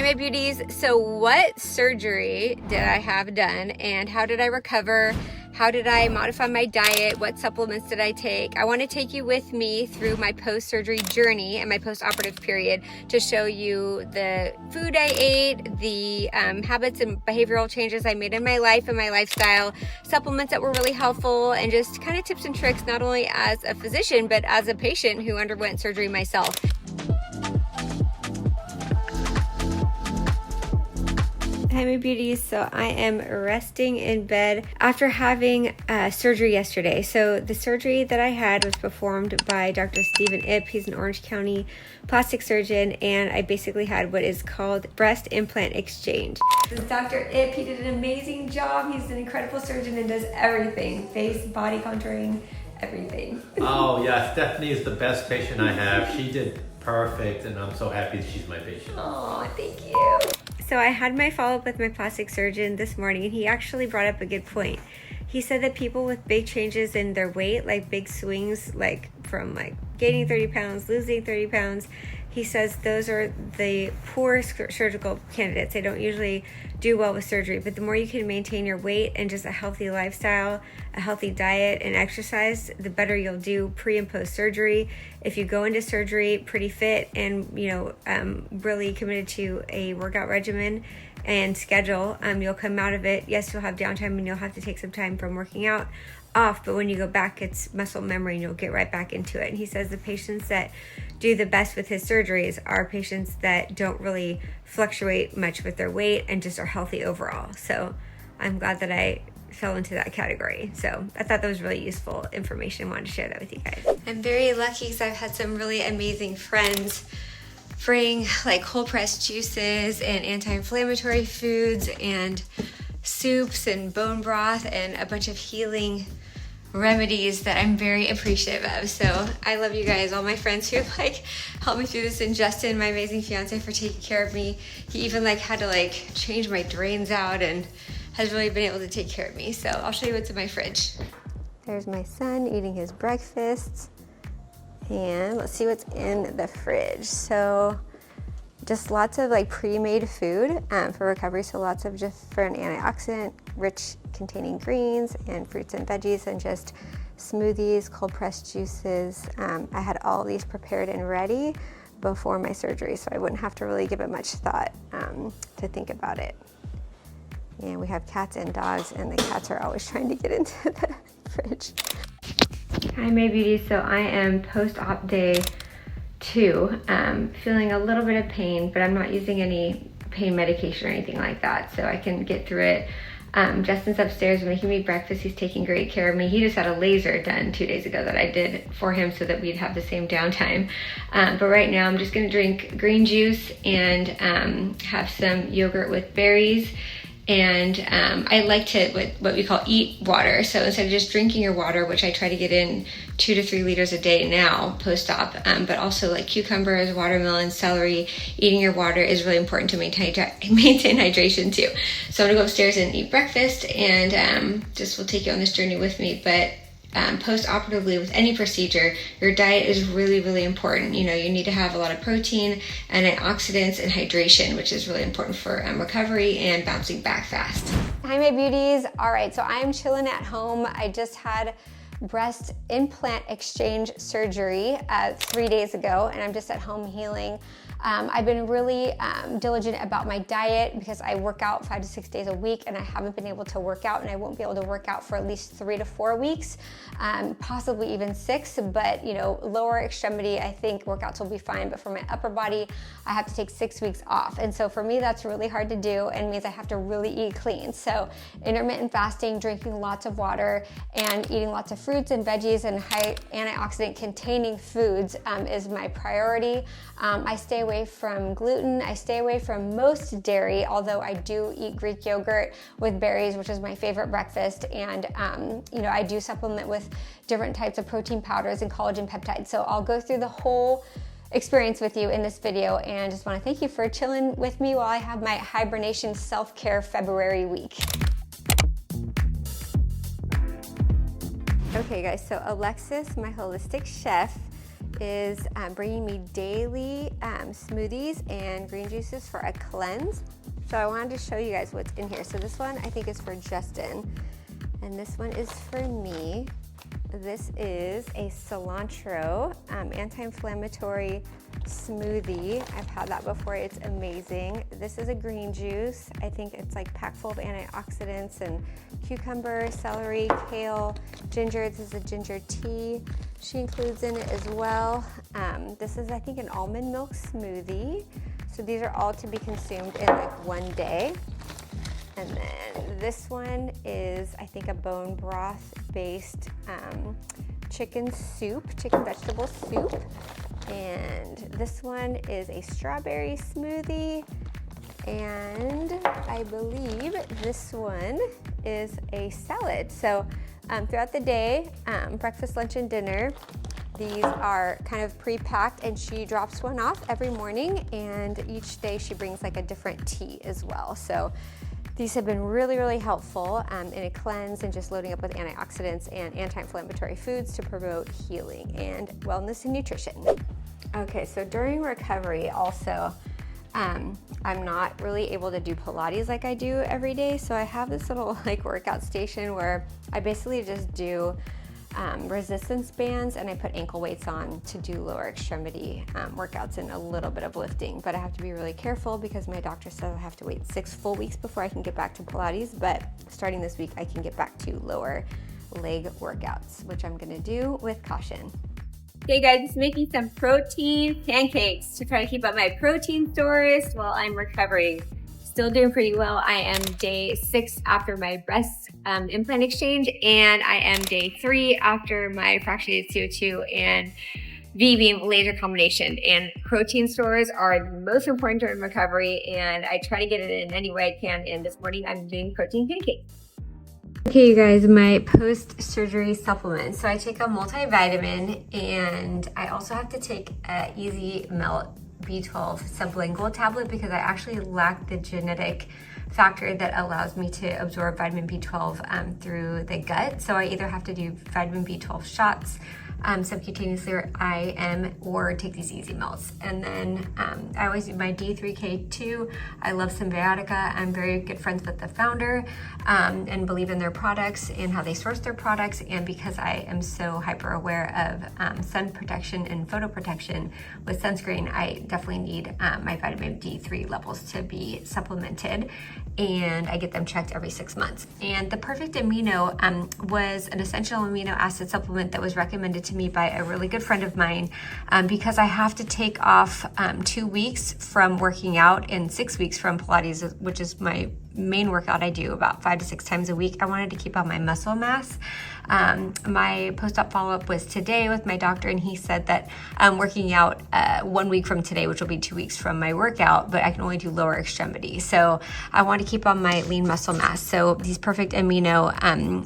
my beauties. So what surgery did I have done and how did I recover? How did I modify my diet? What supplements did I take? I want to take you with me through my post-surgery journey and my post-operative period to show you the food I ate, the habits and behavioral changes I made in my life and my lifestyle, supplements that were really helpful, and just kind of tips and tricks, not only as a physician, but as a patient who underwent surgery myself. Hi my beauties, so I am resting in bed after having surgery yesterday. So the surgery that I had was performed by Dr. Stephen Ip. He's an Orange County plastic surgeon, and I basically had what is called breast implant exchange. This is Dr. Ip. He did an amazing job. He's an incredible surgeon and does everything, face, body contouring, everything. Oh yeah, Stephanie is the best patient I have. She did perfect, and I'm so happy that she's my patient. Oh, thank you. So I had my follow-up with my plastic surgeon this morning, and he actually brought up a good point. He said that people with big changes in their weight, like big swings, like from like gaining 30 pounds, losing 30 pounds, he says those are the poor surgical candidates. They don't usually do well with surgery, but the more you can maintain your weight and just a healthy lifestyle, a healthy diet and exercise, the better you'll do pre and post surgery. If you go into surgery pretty fit and really committed to a workout regimen and schedule, you'll come out of it. Yes, you'll have downtime and you'll have to take some time from working out off, but when you go back, it's muscle memory and you'll get right back into it. And he says the patients that do the best with his surgeries are patients that don't really fluctuate much with their weight and just are healthy overall. So I'm glad that I fell into that category. So I thought that was really useful information. I wanted to share that with you guys. I'm very lucky because I've had some really amazing friends bring like cold pressed juices and anti-inflammatory foods and soups and bone broth and a bunch of healing remedies that I'm very appreciative of. So I love you guys, all my friends who like helped me through this, and Justin, my amazing fiance, for taking care of me. He even like had to like change my drains out and has really been able to take care of me. So I'll show you what's in my fridge. There's my son eating his breakfast, and let's see what's in the fridge. So just lots of like pre-made food for recovery. So lots of different antioxidant-rich containing greens and fruits and veggies, and just smoothies, cold pressed juices. I had all these prepared and ready before my surgery, so I wouldn't have to really give it much thought to think about it. And we have cats and dogs, and the cats are always trying to get into the fridge. Hi my beauties, so I am post-op day 2, feeling a little bit of pain, but I'm not using any pain medication or anything like that, so I can get through it. Justin's upstairs making me breakfast. He's taking great care of me. He just had a laser done 2 days ago that I did for him so that we'd have the same downtime. But right now I'm just gonna drink green juice and have some yogurt with berries. And I like to what we call eat water. So instead of just drinking your water, which I try to get in 2 to 3 liters a day now post-op, but also like cucumbers, watermelon, celery, eating your water is really important to maintain hydration too. So I'm gonna go upstairs and eat breakfast, and just will take you on this journey with me. But post-operatively with any procedure, your diet is really, really important. You need to have a lot of protein, antioxidants, and hydration, which is really important for recovery and bouncing back fast. Hi my beauties. All right, so I'm chilling at home. I just had breast implant exchange surgery 3 days ago, and I'm just at home healing. I've been really diligent about my diet because I work out 5 to 6 days a week, and I haven't been able to work out, and I won't be able to work out for at least 3 to 4 weeks, possibly even 6, but lower extremity, I think workouts will be fine, but for my upper body, I have to take 6 weeks off. And so for me, that's really hard to do, and means I have to really eat clean. So intermittent fasting, drinking lots of water, and eating lots of fruits and veggies and high antioxidant containing foods is my priority. I stay away from gluten. I stay away from most dairy, although I do eat Greek yogurt with berries, which is my favorite breakfast. And I do supplement with different types of protein powders and collagen peptides. So I'll go through the whole experience with you in this video, and just want to thank you for chilling with me while I have my hibernation self-care February week. Okay guys, so Alexis, my holistic chef, is bringing me daily smoothies and green juices for a cleanse. So I wanted to show you guys what's in here. So this one I think is for Justin, and this one is for me. This is a cilantro anti-inflammatory smoothie. I've had that before, it's amazing. This is a green juice. I think it's like packed full of antioxidants and cucumber, celery, kale, ginger. This is a ginger tea she includes in it as well. This is, I think, an almond milk smoothie. So these are all to be consumed in like one day. And then this one is, I think, a bone broth based chicken vegetable soup. And this one is a strawberry smoothie. And I believe this one is a salad. So throughout the day, breakfast, lunch, and dinner, these are kind of pre-packed, and she drops one off every morning, and each day she brings like a different tea as well. So these have been really, really helpful in a cleanse and just loading up with antioxidants and anti-inflammatory foods to promote healing and wellness and nutrition. Okay, so during recovery also, I'm not really able to do Pilates like I do every day. So I have this little like workout station where I basically just do resistance bands, and I put ankle weights on to do lower extremity workouts and a little bit of lifting. But I have to be really careful because my doctor says I have to wait 6 full weeks before I can get back to Pilates. But starting this week, I can get back to lower leg workouts, which I'm gonna do with caution. Hey guys, just making some protein pancakes to try to keep up my protein stores while I'm recovering. Still doing pretty well. I am day 6 after my breast implant exchange, and I am day 3 after my fractionated CO2 and V-beam laser combination. And protein stores are the most important during recovery, and I try to get it in any way I can. And this morning I'm doing protein pancakes. Okay, you guys, my post-surgery supplements. So I take a multivitamin, and I also have to take a Easy Melt B12 sublingual tablet because I actually lack the genetic factor that allows me to absorb vitamin B12 through the gut. So I either have to do vitamin B12 shots subcutaneously, or IM, or take these Easy Melts. And then I always do my D3K2. I love Cymbiotika. I'm very good friends with the founder and believe in their products and how they source their products. And because I am so hyper aware of sun protection and photo protection with sunscreen, I definitely need my vitamin D3 levels to be supplemented, and I get them checked every 6 months. And the Perfect Amino was an essential amino acid supplement that was recommended to me by a really good friend of mine because I have to take off 2 weeks from working out and 6 weeks from Pilates, which is my main workout I do about 5 to 6 times a week. I wanted to keep on my muscle mass. My post-op follow-up was today with my doctor, and he said that I'm working out 1 week from today, which will be 2 weeks from my workout, but I can only do lower extremity. So I want to keep on my lean muscle mass. So these Perfect Amino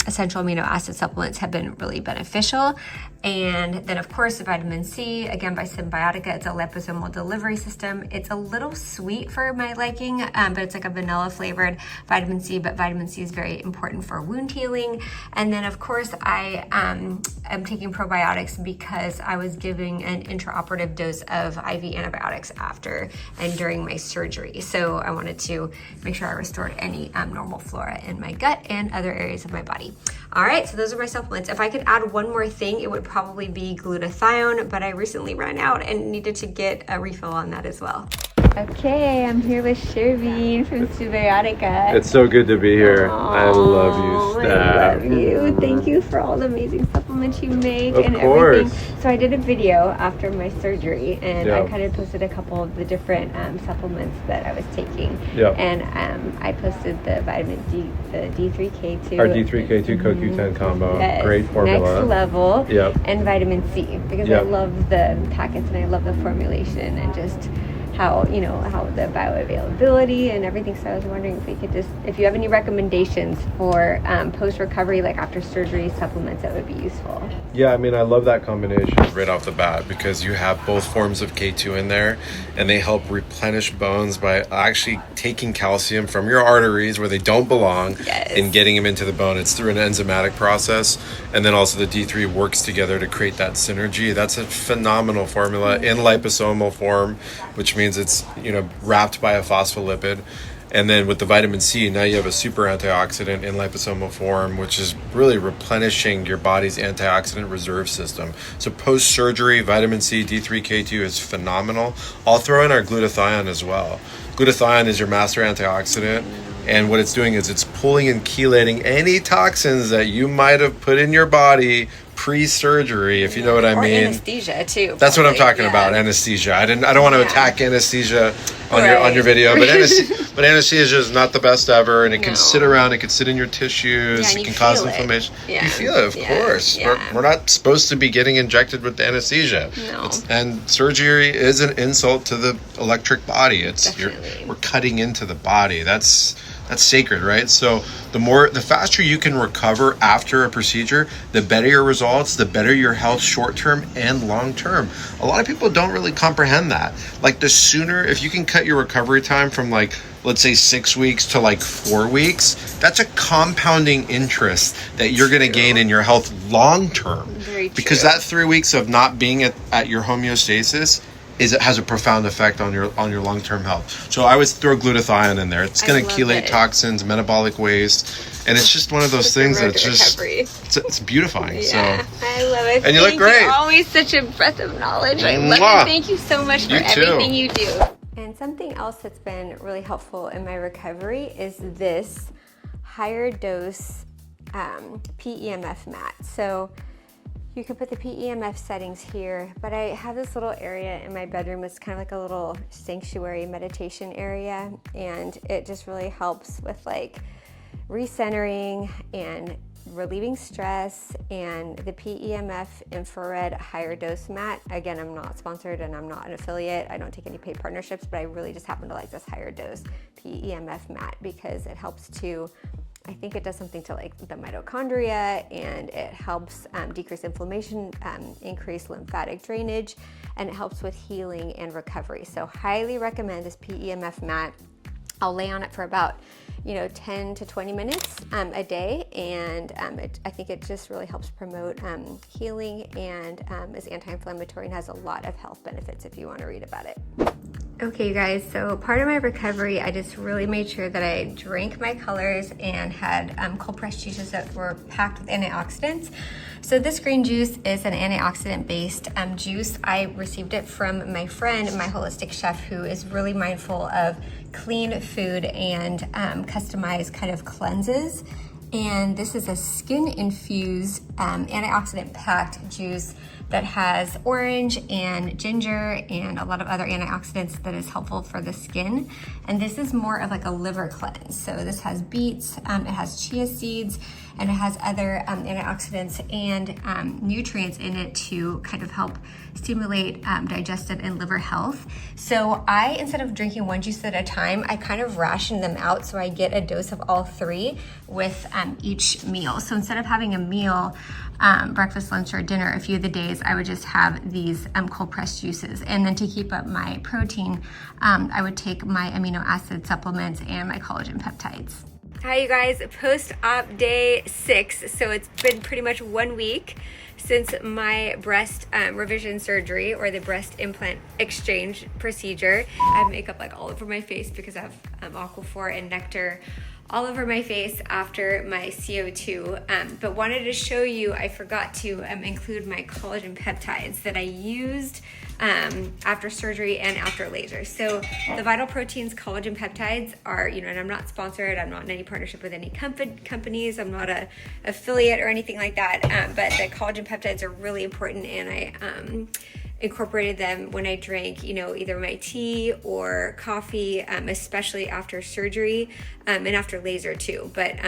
essential amino acid supplements have been really beneficial. And then of course the vitamin C, again by Cymbiotika. It's a liposomal delivery system. It's a little sweet for my liking, but it's like a vanilla flavored vitamin C, but vitamin C is very important for wound healing. And then of course I am taking probiotics because I was giving an intraoperative dose of IV antibiotics after and during my surgery. So I wanted to make sure I restored any normal flora in my gut and other areas of my body. All right, so those are my supplements. If I could add one more thing, it would probably be glutathione, but I recently ran out and needed to get a refill on that as well. Okay, I'm here with Sherveen from Cymbiotika. It's so good to be here. I love you, Steph. I love you. Thank you for all the amazing supplements you make Of and course. everything. So I did a video after my surgery, and Yeah. I kind of posted a couple of the different supplements that I was taking. Yeah. And I posted the vitamin D, the D3K2. Our D3K2 CoQ10 combo. Yes, Great formula. Next level. Yep. And vitamin C, because I Yep. love the packets and I love the formulation and just how the bioavailability and everything. So I was wondering if you have any recommendations for post-recovery, like after surgery supplements that would be useful. Yeah, I mean, I love that combination right off the bat because you have both forms of K2 in there, and they help replenish bones by actually taking calcium from your arteries where they don't belong and getting them into the bone. It's through an enzymatic process, and then also the D3 works together to create that synergy. That's a phenomenal formula in liposomal form, which means it's wrapped by a phospholipid. And then with the vitamin C, now you have a super antioxidant in liposomal form, which is really replenishing your body's antioxidant reserve system. So post-surgery, vitamin C, D3K2 is phenomenal. I'll throw in our glutathione as well. Glutathione is your master antioxidant. And what it's doing is it's pulling and chelating any toxins that you might have put in your body pre-surgery, if you know what I mean. Anesthesia too. That's what I'm talking about. Anesthesia. I don't want to attack anesthesia on your video, but anesthesia is not the best ever, and it can sit around. It can sit in your tissues. It can cause inflammation. You feel it, of course. We're not supposed to be getting injected with anesthesia. No. And surgery is an insult to the electric body. We're cutting into the body. That's sacred, right? So the faster you can recover after a procedure, the better your results, the better your health short-term and long-term. A lot of people don't really comprehend that. Like the sooner, if you can cut your recovery time from let's say 6 weeks to 4 weeks, that's a compounding interest that you're going to gain in your health long-term. Very true. Because that 3 weeks of not being at your homeostasis it has a profound effect on your long-term health. So I always throw glutathione in there. It's going to chelate toxins, metabolic waste, and it's just one of those things that's just it's beautifying. Yeah, so I love it. And you look great. You're always such a breath of knowledge. I love it. Thank you so much for everything you do. And something else that's been really helpful in my recovery is this higher dose PEMF mat. So you can put the PEMF settings here, but I have this little area in my bedroom. It's kind of like a little sanctuary meditation area, and it just really helps with recentering and relieving stress. And the PEMF infrared higher dose mat, again, I'm not sponsored and I'm not an affiliate. I don't take any paid partnerships, but I really just happen to like this higher dose PEMF mat because it helps to, I think it does something to the mitochondria, and it helps decrease inflammation, increase lymphatic drainage, and it helps with healing and recovery. So highly recommend this PEMF mat. I'll lay on it for about 10 to 20 minutes a day, and I think it just really helps promote healing and is anti-inflammatory and has a lot of health benefits if you want to read about it. Okay, you guys, so part of my recovery, I just really made sure that I drank my colors and had cold pressed juices that were packed with antioxidants. So this green juice is an antioxidant-based juice. I received it from my friend, my holistic chef, who is really mindful of clean food and customized kind of cleanses. And this is a skin-infused antioxidant-packed juice that has orange and ginger and a lot of other antioxidants that is helpful for the skin. And this is more of a liver cleanse. So this has beets, it has chia seeds, and it has other antioxidants and nutrients in it to kind of help stimulate digestive and liver health. So I, instead of drinking one juice at a time, I kind of ration them out so I get a dose of all three with each meal. So instead of having a meal, breakfast, lunch, or dinner a few of the days, I would just have these cold pressed juices. And then to keep up my protein, I would take my amino acid supplements and my collagen peptides. Hi, you guys, post-op day 6. So it's been pretty much 1 week since my breast revision surgery, or the breast implant exchange procedure. I have makeup all over my face because I have Aquaphor and Nectar all over my face after my CO2, but wanted to show you, I forgot to include my collagen peptides that I used after surgery and after laser. So the Vital Proteins collagen peptides are, and I'm not sponsored, I'm not in any partnership with any companies, I'm not a affiliate or anything like that, but the collagen peptides are really important, and I incorporated them when I drank, either my tea or coffee, especially after surgery and after laser too. But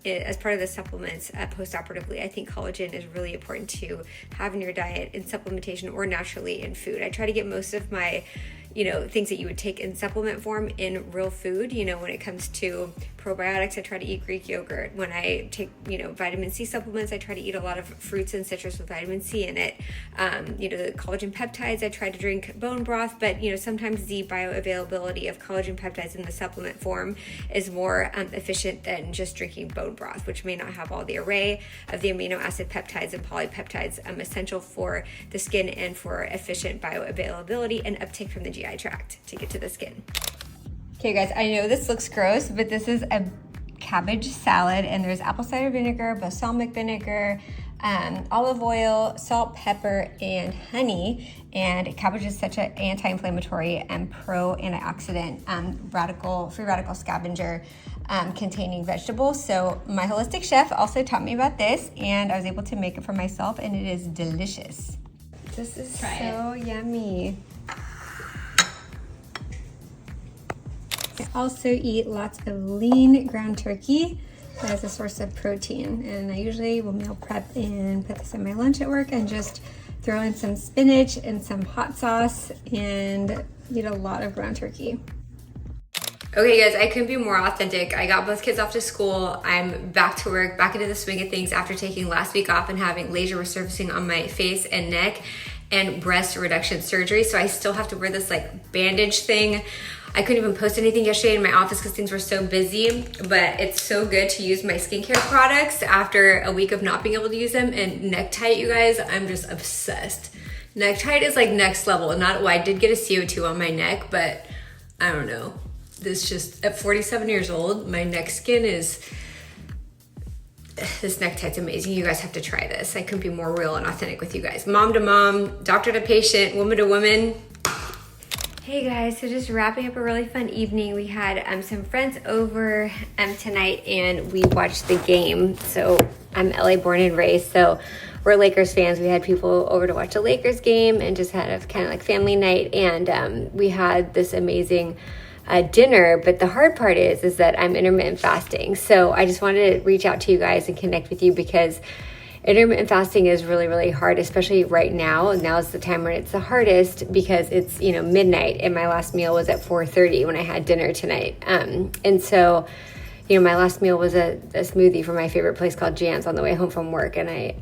as part of the supplements post-operatively, I think collagen is really important to have in your diet in supplementation or naturally in food. I try to get most of my things that you would take in supplement form in real food. When it comes to probiotics, I try to eat Greek yogurt. When I take, vitamin C supplements, I try to eat a lot of fruits and citrus with vitamin C in it. The collagen peptides, I try to drink bone broth, but, sometimes the bioavailability of collagen peptides in the supplement form is more efficient than just drinking bone broth, which may not have all the array of the amino acid peptides and polypeptides essential for the skin and for efficient bioavailability and uptake from the GI tract to get to the skin. Okay guys, I know this looks gross, but this is a cabbage salad, and there's apple cider vinegar, balsamic vinegar, olive oil, salt, pepper, and honey. And cabbage is such an anti-inflammatory and pro-antioxidant free radical scavenger containing vegetable. So my holistic chef also taught me about this, and I was able to make it for myself, and it is delicious. This is so yummy. I also eat lots of lean ground turkey as a source of protein, and I usually will meal prep and put this in my lunch at work and just throw in some spinach and some hot sauce and eat a lot of ground turkey. Okay guys, I couldn't be more authentic. I got both kids off to school. I'm back to work, back into the swing of things after taking last week off and having laser resurfacing on my face and neck and breast reduction surgery. So I still have to wear this like bandage thing. I couldn't even post anything yesterday in my office because things were so busy, but it's so good to use my skincare products after a week of not being able to use them. And neck tight, you guys, I'm just obsessed. Neck tight is like next level. I did get a CO2 on my neck, but I don't know. This just, at 47 years old, my neck skin is, this neck tight's amazing. You guys have to try this. I couldn't be more real and authentic with you guys. Mom to mom, doctor to patient, woman to woman. Hey guys, so just wrapping up a really fun evening. We had some friends over tonight, and we watched the game. So I'm LA born and raised, so we're Lakers fans. We had people over to watch a Lakers game and just had a kind of like family night, and we had this amazing dinner. But the hard part is that I'm intermittent fasting. So I just wanted to reach out to you guys and connect with you, because intermittent fasting is really, really hard, especially right now. Now is the time when it's the hardest, because it's, midnight, and my last meal was at 4:30 when I had dinner tonight. And so, my last meal was a smoothie from my favorite place called Jan's on the way home from work. And I,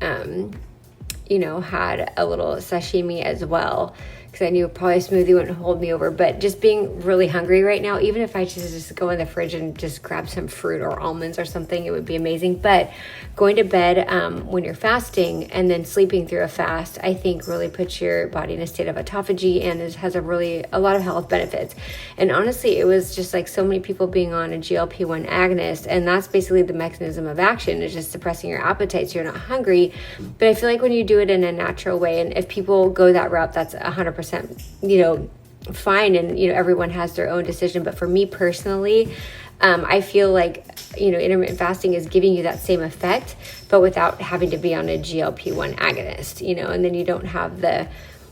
had a little sashimi as well, because I knew probably a smoothie wouldn't hold me over. But just being really hungry right now, even if I just go in the fridge and just grab some fruit or almonds or something, it would be amazing. But going to bed when you're fasting and then sleeping through a fast, I think really puts your body in a state of autophagy, and it has a lot of health benefits. And honestly, it was just like so many people being on a GLP-1 agonist, and that's basically the mechanism of action, is just suppressing your appetite so you're not hungry. But I feel like when you do it in a natural way, and if people go that route, that's 100%, fine. And, everyone has their own decision. But for me personally, I feel like, intermittent fasting is giving you that same effect, but without having to be on a GLP-1 agonist, and then you don't have the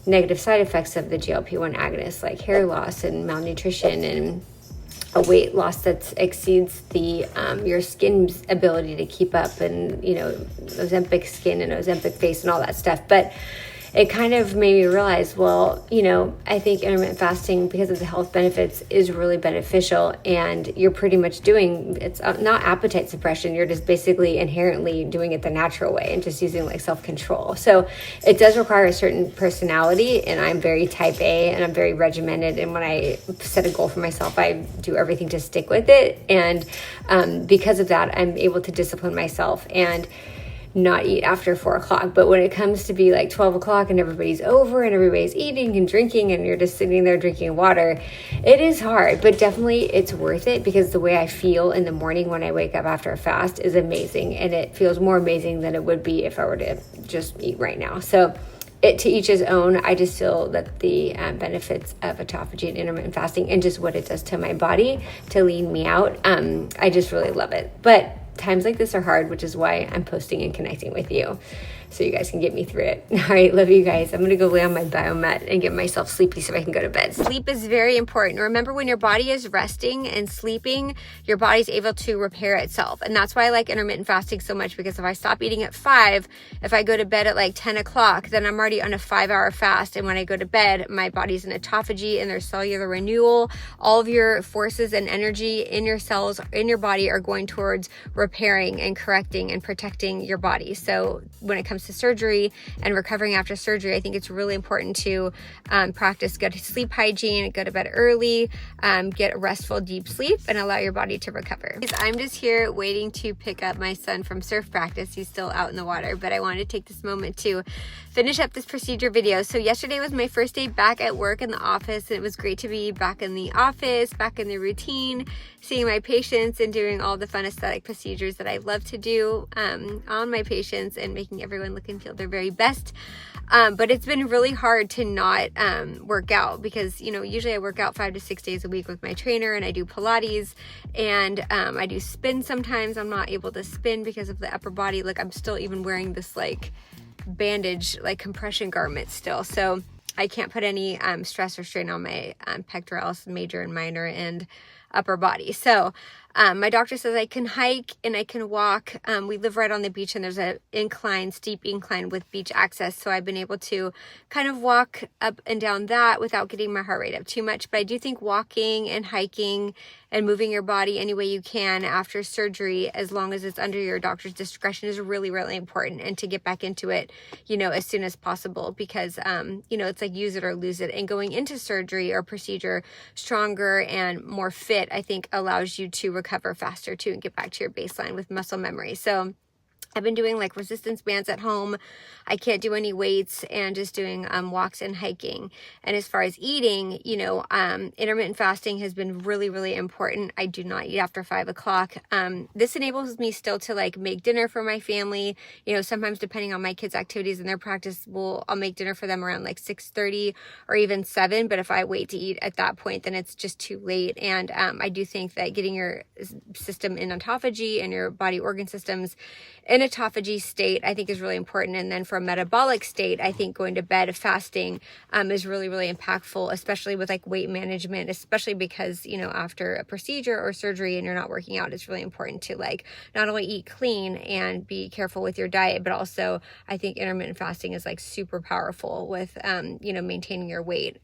negative side effects of the GLP-1 agonist, like hair loss and malnutrition and a weight loss that exceeds the your skin's ability to keep up, and, Ozempic skin and Ozempic face and all that stuff. But it kind of made me realize, I think intermittent fasting, because of the health benefits, is really beneficial. And you're pretty much it's not appetite suppression. You're just basically inherently doing it the natural way and just using like self-control. So it does require a certain personality, and I'm very type A, and I'm very regimented. And when I set a goal for myself, I do everything to stick with it. And because of that, I'm able to discipline myself and not eat after 4 o'clock. But when it comes to be like 12 o'clock and everybody's over and everybody's eating and drinking and you're just sitting there drinking water, it is hard, but definitely it's worth it, because the way I feel in the morning when I wake up after a fast is amazing, and it feels more amazing than it would be if I were to just eat right now. So to each his own. I just feel that the benefits of autophagy and intermittent fasting, and just what it does to my body to lean me out, I just really love it. But times like this are hard, which is why I'm posting and connecting with you. so you guys can get me through it. All right, love you guys. I'm gonna go lay on my biomat and get myself sleepy so I can go to bed. Sleep is very important. Remember, when your body is resting and sleeping, your body's able to repair itself. And that's why I like intermittent fasting so much, because if I stop eating at 5, if I go to bed at like 10 o'clock, then I'm already on a 5-hour fast. And when I go to bed, my body's in autophagy and there's cellular renewal. All of your forces and energy in your cells, in your body, are going towards repairing and correcting and protecting your body. So when it comes to surgery and recovering after surgery, I think it's really important to practice good sleep hygiene, go to bed early, get a restful, deep sleep, and allow your body to recover. I'm just here waiting to pick up my son from surf practice. He's still out in the water, but I wanted to take this moment to finish up this procedure video. So yesterday was my first day back at work in the office, and it was great to be back in the office, back in the routine, seeing my patients and doing all the fun aesthetic procedures that I love to do on my patients and making everyone look and feel their very best. But it's been really hard to not work out, because, you know, usually I work out 5 to 6 days a week with my trainer, and I do Pilates, and I do spin sometimes. I'm not able to spin because of the upper body. Like, I'm still even wearing this like bandage, like compression garment still. So I can't put any stress or strain on my pectoralis major and minor and upper body. So my doctor says I can hike and I can walk. We live right on the beach, and there's a steep incline with beach access. So I've been able to kind of walk up and down that without getting my heart rate up too much. But I do think walking and hiking and moving your body any way you can after surgery, as long as it's under your doctor's discretion, is really, really important. And to get back into it, you know, as soon as possible, because, you know, it's like use it or lose it. And going into surgery or procedure stronger and more fit, I think allows you to recover faster too and get back to your baseline with muscle memory. So I've been doing like resistance bands at home. I can't do any weights, and just doing walks and hiking. And as far as eating, you know, intermittent fasting has been really, really important. I do not eat after 5 o'clock. This enables me still to like make dinner for my family. You know, sometimes depending on my kids' activities and their practice, I'll make dinner for them around like 6:30 or even 7. But if I wait to eat at that point, then it's just too late. And I do think that getting your system in autophagy and your body organ systems in autophagy state, I think, is really important. And then for a metabolic state, I think going to bed fasting is really, really impactful, especially with like weight management, especially because, you know, after a procedure or surgery and you're not working out, it's really important to like not only eat clean and be careful with your diet, but also I think intermittent fasting is like super powerful with, you know, maintaining your weight.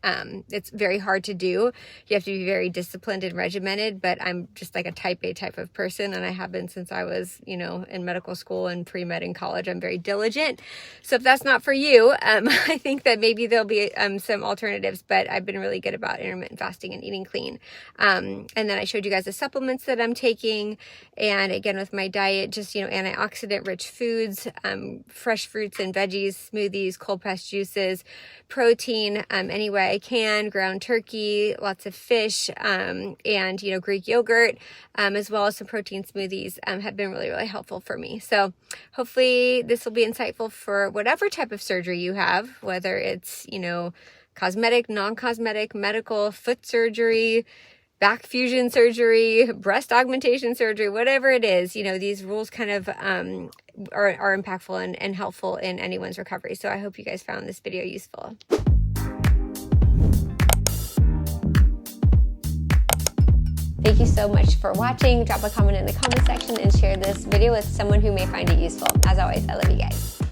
It's very hard to do. You have to be very disciplined and regimented, but I'm just like a type A type of person, and I have been since I was, you know, in medical school and pre-med in college. I'm very diligent. So if that's not for you, I think that maybe there'll be some alternatives, but I've been really good about intermittent fasting and eating clean. And then I showed you guys the supplements that I'm taking. And again, with my diet, just, you know, antioxidant-rich foods, fresh fruits and veggies, smoothies, cold-pressed juices, protein any way I can, ground turkey, lots of fish, and, you know, Greek yogurt, as well as some protein smoothies have been really, really helpful for me. So hopefully this will be insightful for whatever type of surgery you have, whether it's, you know, cosmetic, non-cosmetic, medical, foot surgery, back fusion surgery, breast augmentation surgery, whatever it is. You know, these rules kind of are impactful and helpful in anyone's recovery. So I hope you guys found this video useful. Thank you so much for watching. Drop a comment in the comment section and share this video with someone who may find it useful. As always, I love you guys.